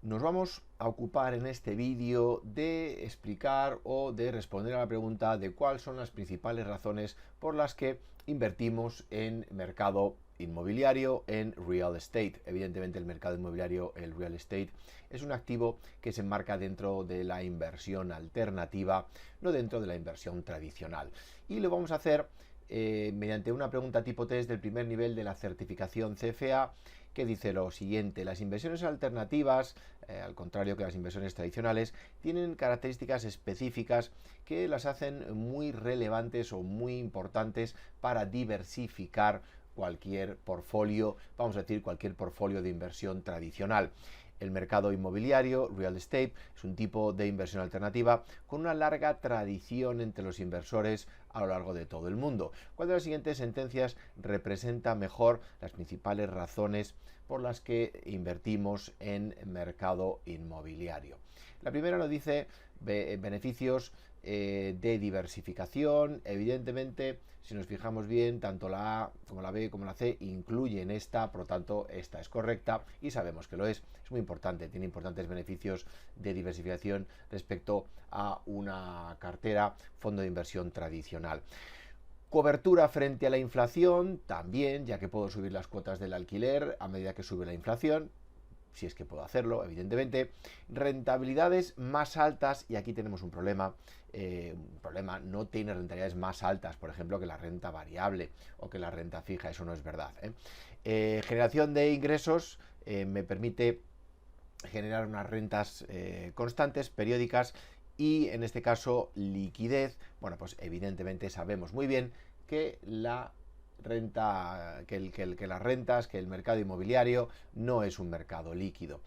Nos vamos a ocupar en este vídeo de explicar o de responder a la pregunta de cuáles son las principales razones por las que invertimos en mercado inmobiliario, en real estate. Evidentemente el mercado inmobiliario, el real estate, es un activo que se enmarca dentro de la inversión alternativa, no dentro de la inversión tradicional. Y lo vamos a hacer mediante una pregunta tipo test del primer nivel de la certificación CFA, que dice lo siguiente: las inversiones alternativas, al contrario que las inversiones tradicionales, tienen características específicas que las hacen muy relevantes o muy importantes para diversificar cualquier portfolio, vamos a decir cualquier portfolio de inversión tradicional. El mercado inmobiliario, real estate, es un tipo de inversión alternativa con una larga tradición entre los inversores a lo largo de todo el mundo. ¿Cuál de las siguientes sentencias representa mejor las principales razones por las que invertimos en mercado inmobiliario? La primera nos dice beneficios de diversificación. Evidentemente, si nos fijamos bien, tanto la A como la B como la C incluyen esta, por lo tanto esta es correcta y sabemos que lo es. Es muy importante, tiene importantes beneficios de diversificación respecto a una cartera, fondo de inversión tradicional. Cobertura frente a la inflación, también, ya que puedo subir las cuotas del alquiler a medida que sube la inflación, si es que puedo hacerlo, evidentemente. Rentabilidades más altas, y aquí tenemos un problema, no tiene rentabilidades más altas, por ejemplo, que la renta variable o que la renta fija, eso no es verdad. Generación de ingresos me permite generar unas rentas constantes, periódicas, y en este caso liquidez. Bueno, pues evidentemente sabemos muy bien que la renta, que las rentas, que el mercado inmobiliario no es un mercado líquido.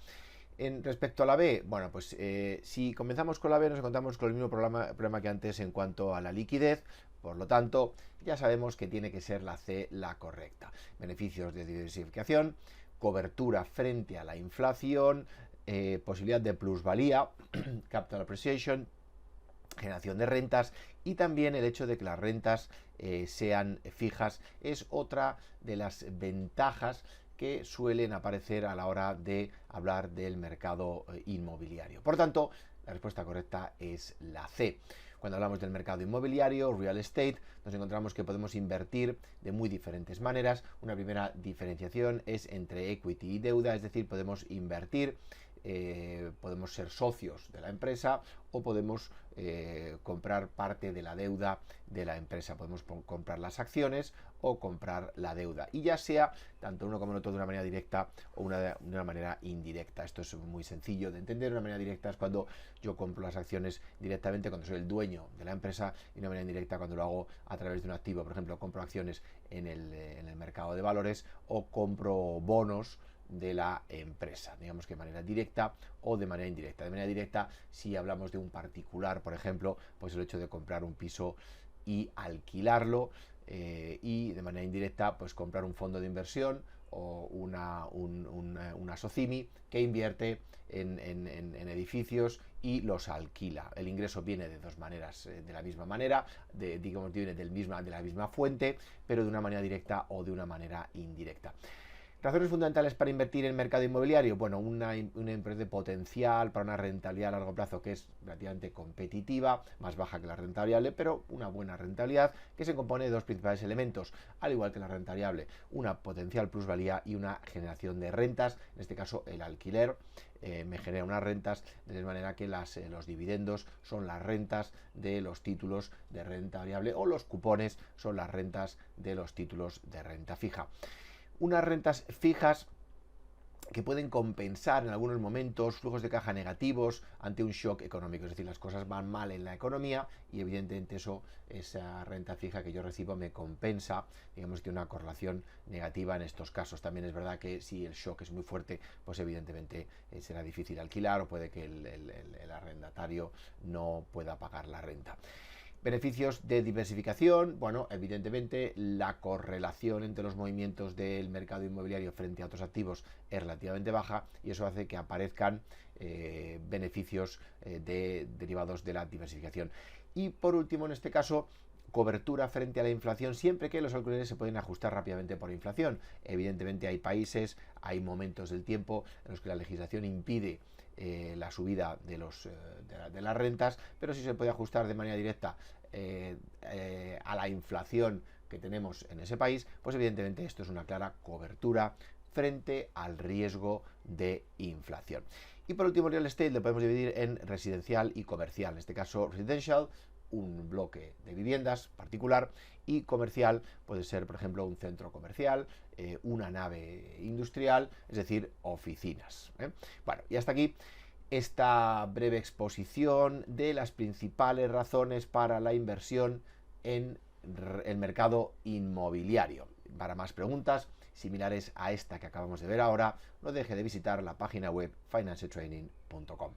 Respecto a la B, bueno, pues si comenzamos con la B nos encontramos con el mismo problema que antes en cuanto a la liquidez. Por lo tanto, ya sabemos que tiene que ser la C la correcta. Beneficios de diversificación, cobertura frente a la inflación, posibilidad de plusvalía, capital appreciation, generación de rentas, y también el hecho de que las rentas sean fijas es otra de las ventajas que suelen aparecer a la hora de hablar del mercado inmobiliario. Por tanto, la respuesta correcta es la C. Cuando hablamos del mercado inmobiliario, real estate, nos encontramos que podemos invertir de muy diferentes maneras. Una primera diferenciación es entre equity y deuda, es decir, podemos invertir, podemos ser socios de la empresa o podemos comprar parte de la deuda de la empresa. Podemos comprar las acciones o comprar la deuda, y ya sea tanto uno como el otro de una manera directa o de una manera indirecta. Esto es muy sencillo de entender. Una manera directa es cuando yo compro las acciones directamente, cuando soy el dueño de la empresa, y una manera indirecta cuando lo hago a través de un activo. Por ejemplo, compro acciones en el mercado de valores o compro bonos de la empresa, digamos que de manera directa o de manera indirecta. De manera directa, si hablamos de un particular, por ejemplo, pues el hecho de comprar un piso y alquilarlo, y de manera indirecta, pues comprar un fondo de inversión o una SOCIMI que invierte en edificios y los alquila. El ingreso viene de dos maneras, de la misma manera, digamos, viene de la misma fuente, pero de una manera directa o de una manera indirecta. Razones fundamentales para invertir en mercado inmobiliario. Bueno, una empresa de potencial para una rentabilidad a largo plazo que es relativamente competitiva, más baja que la renta variable, pero una buena rentabilidad, que se compone de dos principales elementos, al igual que la renta variable: una potencial plusvalía y una generación de rentas. En este caso, el alquiler me genera unas rentas, de manera que los dividendos son las rentas de los títulos de renta variable, o los cupones son las rentas de los títulos de renta fija. Unas rentas fijas que pueden compensar en algunos momentos flujos de caja negativos ante un shock económico. Es decir, las cosas van mal en la economía y evidentemente esa renta fija que yo recibo me compensa, digamos que una correlación negativa en estos casos. También es verdad que si el shock es muy fuerte, pues evidentemente será difícil alquilar, o puede que el arrendatario no pueda pagar la renta. Beneficios de diversificación. Bueno, evidentemente la correlación entre los movimientos del mercado inmobiliario frente a otros activos es relativamente baja, y eso hace que aparezcan beneficios derivados de la diversificación. Y por último, en este caso, cobertura frente a la inflación siempre que los alquileres se pueden ajustar rápidamente por inflación. Evidentemente hay países, hay momentos del tiempo en los que la legislación impide la subida de las rentas, pero sí se puede ajustar de manera directa a la inflación que tenemos en ese país, pues evidentemente esto es una clara cobertura frente al riesgo de inflación. Y por último, real estate lo podemos dividir en residencial y comercial. En este caso, residential, un bloque de viviendas particular, y comercial puede ser, por ejemplo, un centro comercial, una nave industrial, es decir, oficinas. Bueno, y hasta aquí esta breve exposición de las principales razones para la inversión en el mercado inmobiliario. Para más preguntas similares a esta que acabamos de ver ahora, no deje de visitar la página web financialtraining.com.